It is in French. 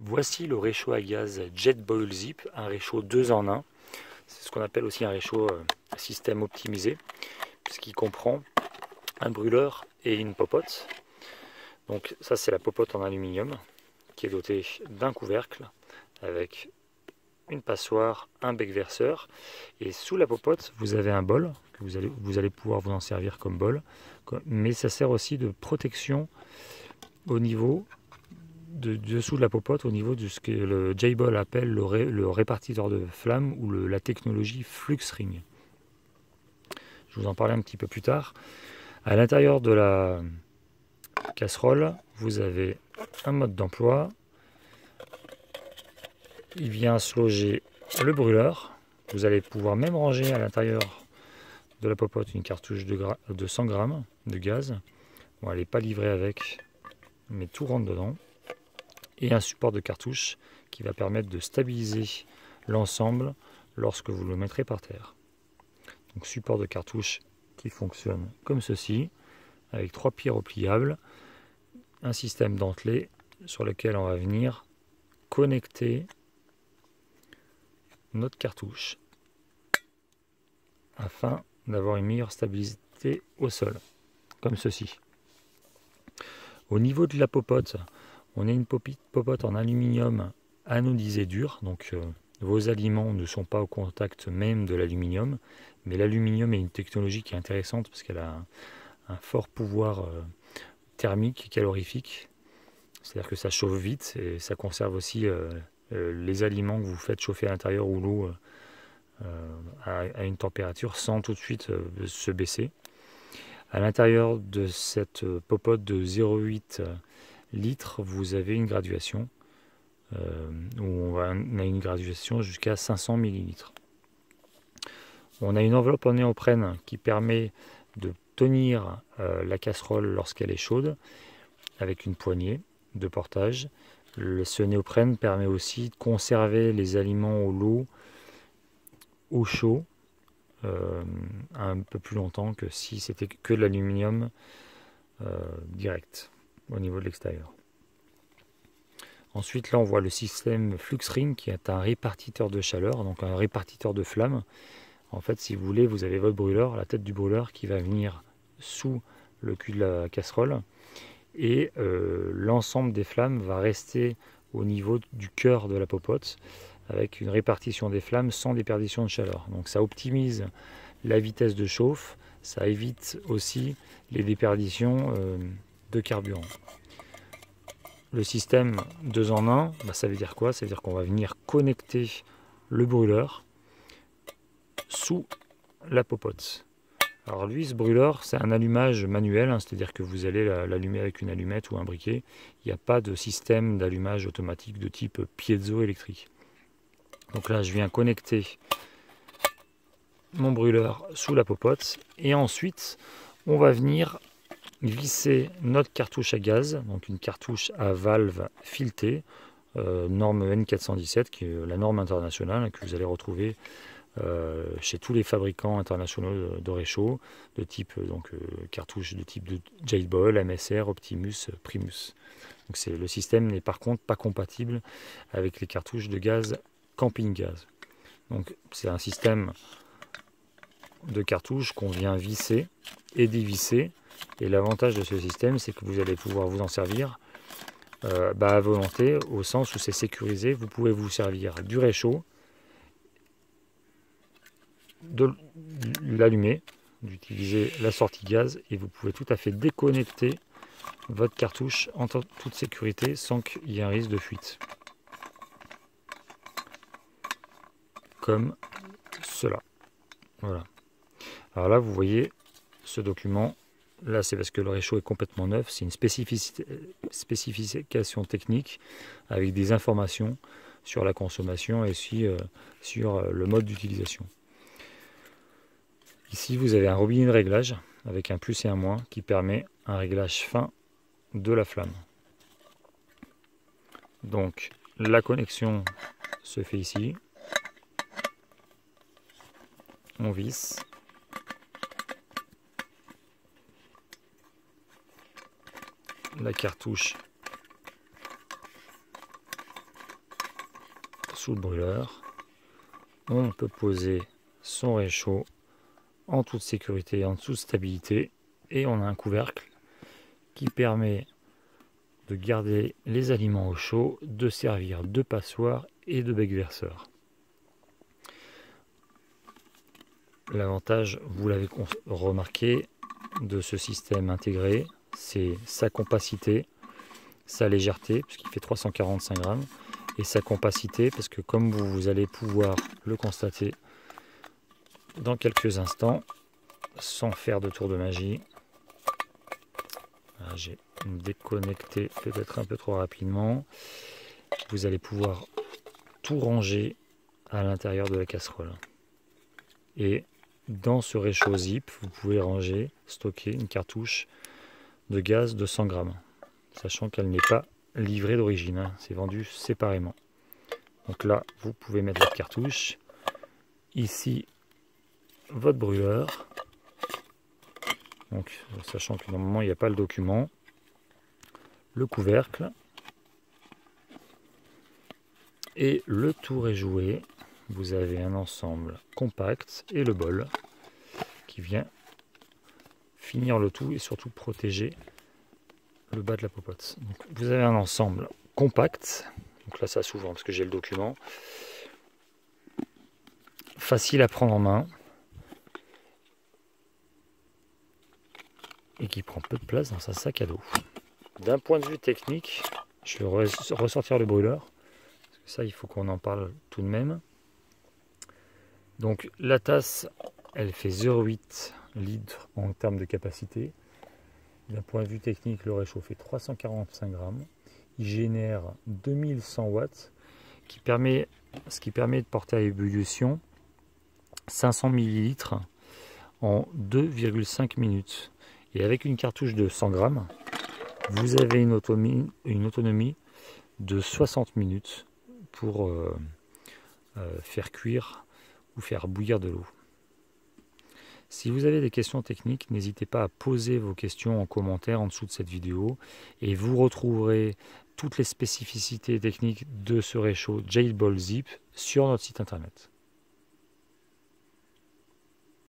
Voici le réchaud à gaz JetBoil Zip, un réchaud 2 en 1. C'est ce qu'on appelle aussi un réchaud système optimisé, puisqu'il comprend un brûleur et une popote. Donc ça, c'est la popote en aluminium qui est dotée d'un couvercle avec une passoire, un bec verseur, et sous la popote vous avez un bol que vous allez pouvoir vous en servir comme bol, mais ça sert aussi de protection au niveau dessous de la popote, au niveau de ce que le J-Ball appelle le répartiteur de flammes ou la technologie Flux Ring. Je vous en parlerai un petit peu plus tard. À l'intérieur de la casserole, vous avez un mode d'emploi. Il vient se loger le brûleur. Vous allez pouvoir même ranger à l'intérieur de la popote une cartouche de 100 grammes de gaz. Bon, elle n'est pas livrée avec, mais tout rentre dedans. Et un support de cartouche qui va permettre de stabiliser l'ensemble lorsque vous le mettrez par terre. Donc support de cartouche qui fonctionne comme ceci, avec 3 pieds repliables, un système dentelé sur lequel on va venir connecter notre cartouche afin d'avoir une meilleure stabilité au sol, comme ceci. Au niveau de la popote, on a une popote en aluminium anodisé dur, donc vos aliments ne sont pas au contact même de l'aluminium, mais l'aluminium est une technologie qui est intéressante parce qu'elle a un fort pouvoir thermique et calorifique, c'est-à-dire que ça chauffe vite et ça conserve aussi les aliments que vous faites chauffer à l'intérieur ou l'eau à une température sans tout de suite se baisser. À l'intérieur de cette popote de 0,8 litres, vous avez une graduation où on a une graduation jusqu'à 500 millilitres. On a une enveloppe en néoprène qui permet de tenir la casserole lorsqu'elle est chaude avec une poignée de portage. Ce néoprène permet aussi de conserver les aliments au chaud un peu plus longtemps que si c'était que de l'aluminium direct au niveau de l'extérieur. Ensuite, là, on voit le système Flux Ring qui est un répartiteur de chaleur, donc un répartiteur de flammes. En fait, si vous voulez, vous avez votre brûleur, la tête du brûleur qui va venir sous le cul de la casserole et l'ensemble des flammes va rester au niveau du cœur de la popote avec une répartition des flammes sans déperdition de chaleur. Donc ça optimise la vitesse de chauffe, ça évite aussi les déperditions de carburant. Le système 2 en 1, ça veut dire quoi? Ça veut dire qu'on va venir connecter le brûleur sous la popote. Alors lui, ce brûleur, c'est un allumage manuel, c'est-à-dire que vous allez l'allumer avec une allumette ou un briquet. Il n'y a pas de système d'allumage automatique de type piézoélectrique. Donc là, je viens connecter mon brûleur sous la popote et ensuite, on va venir visser notre cartouche à gaz, donc une cartouche à valve filetée, norme N417, qui est la norme internationale que vous allez retrouver chez tous les fabricants internationaux de réchaud, de type cartouche de type de J-Ball, MSR, Optimus, Primus. Donc le système n'est par contre pas compatible avec les cartouches de gaz camping gaz. Donc c'est un système de cartouches qu'on vient visser et dévisser. Et l'avantage de ce système, c'est que vous allez pouvoir vous en servir à volonté, au sens où c'est sécurisé. Vous pouvez vous servir du réchaud, de l'allumer, d'utiliser la sortie gaz, et vous pouvez tout à fait déconnecter votre cartouche en toute sécurité sans qu'il y ait un risque de fuite. Comme cela. Voilà. Alors là, vous voyez ce document. Là, c'est parce que le réchaud est complètement neuf. C'est une spécification technique avec des informations sur la consommation et aussi sur le mode d'utilisation. Ici, vous avez un robinet de réglage avec un plus et un moins qui permet un réglage fin de la flamme. Donc, la connexion se fait ici. On visse. La cartouche sous le brûleur. On peut poser son réchaud en toute sécurité, en toute stabilité. Et on a un couvercle qui permet de garder les aliments au chaud, de servir de passoire et de bec verseur. L'avantage, vous l'avez remarqué, de ce système intégré, c'est sa compacité, sa légèreté, puisqu'il fait 345 grammes, et sa compacité, parce que comme vous allez pouvoir le constater dans quelques instants, sans faire de tour de magie. J'ai déconnecté peut-être un peu trop rapidement. Vous allez pouvoir tout ranger à l'intérieur de la casserole. Et dans ce réchaud zip, vous pouvez ranger, stocker une cartouche de gaz de 100 grammes, sachant qu'elle n'est pas livrée d'origine, hein, c'est vendu séparément. Donc là, vous pouvez mettre votre cartouche. Ici, votre brûleur. Donc, sachant que normalement il n'y a pas le document, le couvercle, et le tour est joué. Vous avez un ensemble compact et le bol qui vient finir le tout et surtout protéger le bas de la popote. Donc, vous avez un ensemble compact, donc là ça s'ouvre parce que j'ai le document, facile à prendre en main, et qui prend peu de place dans sa sac à dos. D'un point de vue technique, je vais ressortir le brûleur, parce que ça il faut qu'on en parle tout de même. Donc la tasse, elle fait 0,8 litres en termes de capacité. D'un point de vue technique, le réchaud fait 345 grammes. Il génère 2100 watts, ce qui permet de porter à ébullition 500 millilitres en 2,5 minutes. Et avec une cartouche de 100 grammes, vous avez une autonomie de 60 minutes pour faire cuire ou faire bouillir de l'eau. Si vous avez des questions techniques, n'hésitez pas à poser vos questions en commentaire en dessous de cette vidéo. Et vous retrouverez toutes les spécificités techniques de ce réchaud Jade Ball Zip sur notre site internet.